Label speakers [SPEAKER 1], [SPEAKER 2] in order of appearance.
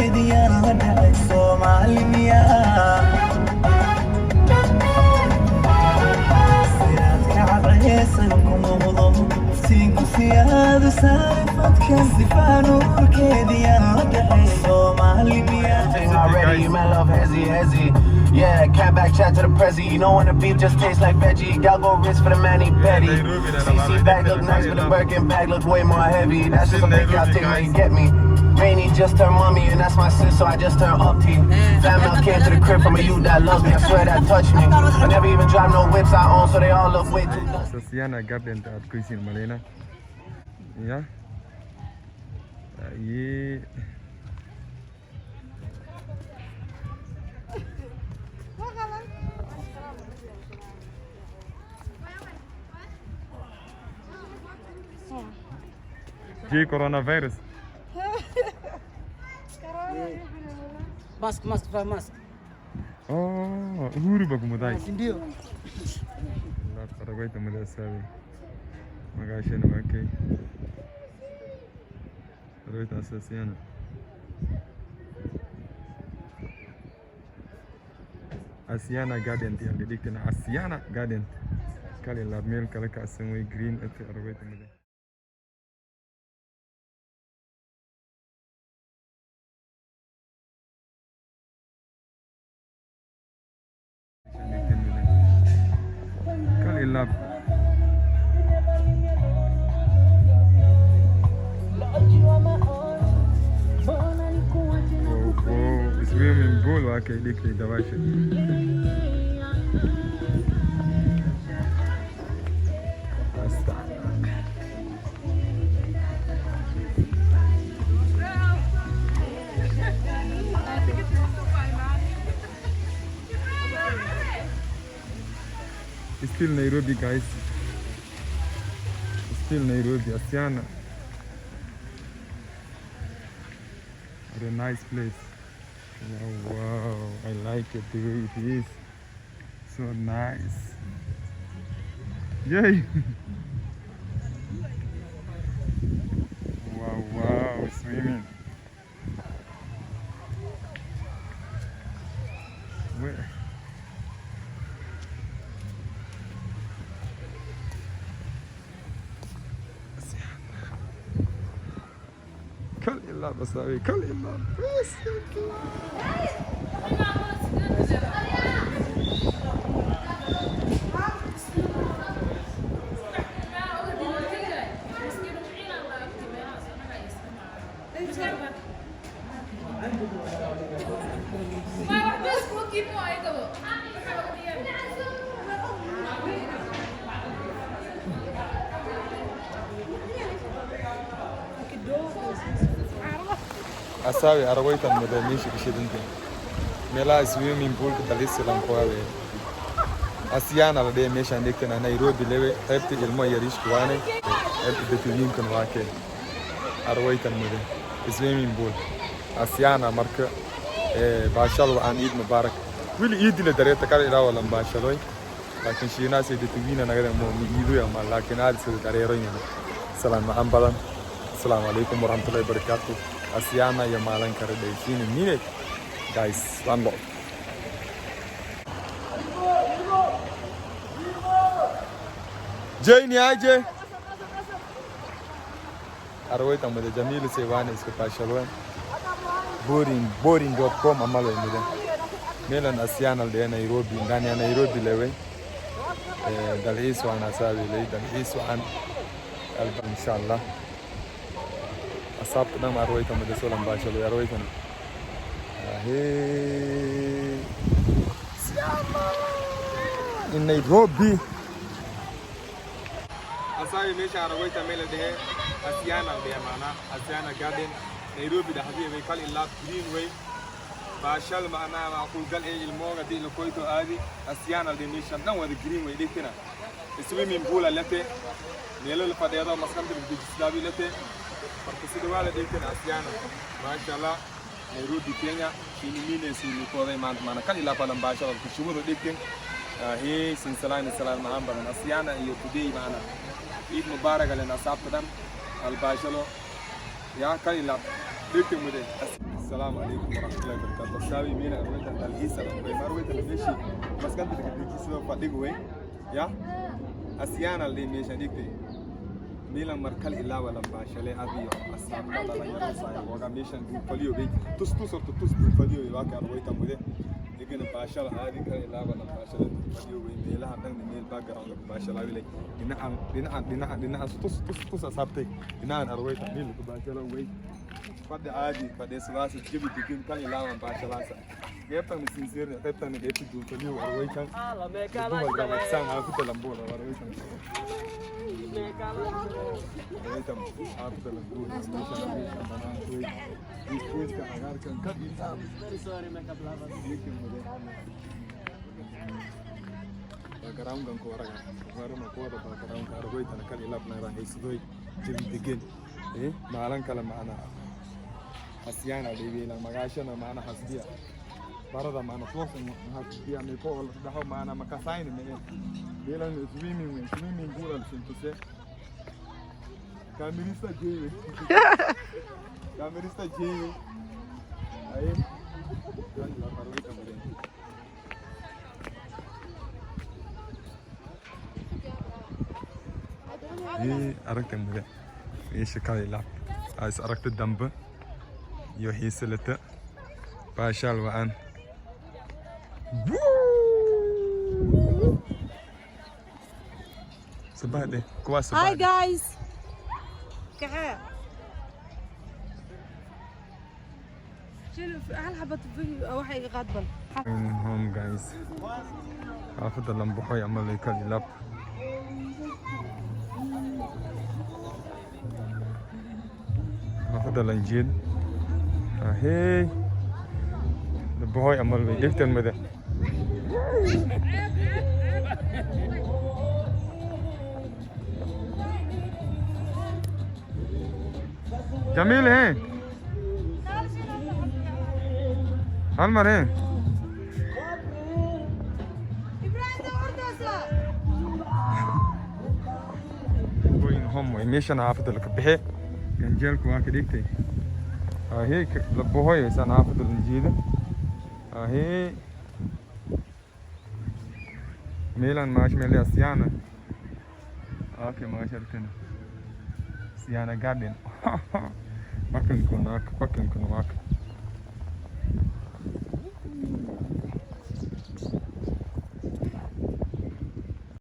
[SPEAKER 1] كيديان ودعي صومالي ميا سيرات كعريسنكم وضم سينكو سياد سالفتك استفانو كيديان ودعي صومالي ميا
[SPEAKER 2] Already, you man love hezzy. Yeah, cat back chat to the prezi. You know when the beef just tastes like veggie. Y'all go rich for the mani petty. CC bag look nice, but the Birkin bag look way more heavy. That's just a big y'all take when you get me. Rainy just turned mommy, and that's my sis, so I just turned up to you. Family came to the crib from a youth that loves me. I swear that touched me. I never even drive no whips I own, so they all look way too.
[SPEAKER 3] Sosiana Garden at Cuisine Malena. Yeah. Yeah. J coronavirus.
[SPEAKER 4] Mask.
[SPEAKER 3] Oh, huru bagu mudai.
[SPEAKER 4] Ndio.
[SPEAKER 3] La Paraguay tamuda sabe. Magashi na wake. Roita Sosiana. Asiana Garden ti ande dikena Asiana Garden. Kale la mel kala ka sanwe green et Paraguay tamuda. Kale la swimming pool wake dikli dawashi. Still Nairobi, guys. Still Nairobi, Asiana. What a nice place. Wow, I like it the way it is. So nice. Yay! Wow, swimming. Where? Kalila basawi, kalila. Asawi arawaita mudanishi kishidinke. Mela swimming pool kutalisi lankwawe. Asiana la de mesha ndeke na Nairobi lewe hepti ilmo yarish kuwane hepti betuwin kan wake. Arawaita mudan swimming pool. Asiana marka bashalo an Eid Mubarak. Wili Eid le dareta kala ila wala bashalo. Lakin shi nasi betuwina nagada mo Eid ya ma lakin ad se darero nyana. Salam ambalan. Assalamu alaikum warahmatullahi wabarakatuh. Asiana ya malan kare da shi ne ni ne guys one love. Jay ni aje arwaita mu da Jamilu sai wani suka tashi ruwan boring.com amalo ne melan Asiana da Nairobi ndani ya Nairobi lewe dalisu ana sabi le dalisu an inshallah asap na marwaita mu da solan bashalo ya rawaita in Nairobi asabi mesha rawaita mele de Asiana de mana Asiana Garden Nairobi da habibi kal illa greenway bashal mana ma ku gal ilmoga di lo koito adi Asiana de mesha dan wa greenway de kina swimming pool alate melo le fadero maskan de dislabi late parce que de wala de kina Asiana mashallah Nairobi Kenya chini mine si ko dai mana kal illa palam bashal ku shuru de kin he sin salam mahamba Asiana iyo today mana Eid Mubarak alena sabtam al bashalo ya kal illa de kin mude السلام عليكم ورحمة الله وبركاته. ساوي مين أرويت الإيسا لما أرويت الفيشي بس كنت تكتب سوى فديقوي يا أسيانا اللي ميشا ديكتي ميلا مركل إلا ولا باشلي أبيو أسام لا لا يا وغا ميشا فليو بي تس فليو يواك أرويت أمودي لكن باشل هذه كل إلا ولا باشلي فليو بي ميلا هذا ميل باك جراوند باشلا ويلي دينا تس أسابتي دينا أرويت ميل باشلا وي pada adi pada selasa jibi digin kan ilawan bahasa lasa gepan sincere gepan ne gepi du toliu arwai kan ala me kala ga sang aku dalam bola arwai kan me kala arwai tam aku dalam bola mana tuh diskusi kan agar kan hitam very sorry me kablava dikin mode background kan ko araga baru ma ko da background ka arwai tan kan ilap na ra hisdoi jibi digin malan kala maana أسيانا اللي بينا مغاشنا معنا حسدية برضه معنا توصل حسدية من فوق ده معنا مكاسين من بيلا سويمين قولا شنتوسه كاميريستا جيوي أيه كان لا مروي كمرين إيه أركت مره إيش كاري لا عايز أركت الدمبه يوحي سلته باشال وان صباح دي كواس
[SPEAKER 4] هاي جايز كعاب شنو هل حبت فيديو او حاجه غضبا
[SPEAKER 3] هوم جايز حافظ اللمبوحو يعمل لي كل لاب حافظ الانجيل هي البهاي عمال بيقتل مدى جميل है هل مرة وين هم ميشان عافظ لك بحي جنجلك واحد يكتي هي لبوهاي بس أنا أفضل الجيدة هي ميلان ماش ميلي أسيانا أوكي ماش أركنا أسيانا جاردن باكن كوناك